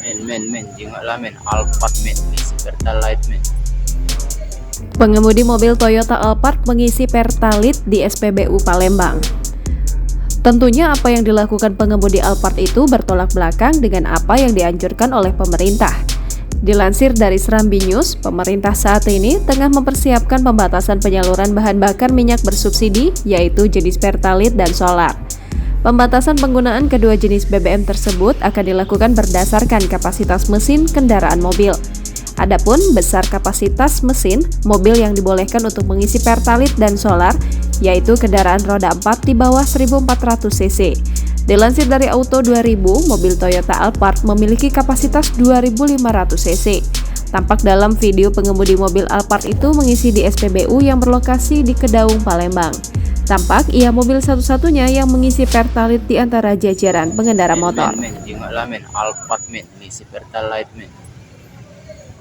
Men, jengok lah men, Alphard men, isi Pertalite men. Pengemudi mobil Toyota Alphard mengisi Pertalite di SPBU Palembang. Tentunya apa yang dilakukan pengemudi Alphard itu bertolak belakang dengan apa yang dianjurkan oleh pemerintah. Dilansir dari Serambi News, pemerintah saat ini tengah mempersiapkan pembatasan penyaluran bahan bakar minyak bersubsidi, yaitu jenis Pertalite dan solar. Pembatasan penggunaan kedua jenis BBM tersebut akan dilakukan berdasarkan kapasitas mesin kendaraan mobil. Adapun besar kapasitas mesin mobil yang dibolehkan untuk mengisi Pertalite dan solar, yaitu kendaraan roda 4 di bawah 1400 cc. Dilansir dari Auto 2000, mobil Toyota Alphard memiliki kapasitas 2500 cc. Tampak dalam video pengemudi mobil Alphard itu mengisi di SPBU yang berlokasi di Kedaung, Palembang. Tampak ia mobil satu-satunya yang mengisi Pertalite di antara jajaran pengendara motor. Men, jengok lah men, Alphard men, isi Pertalite men.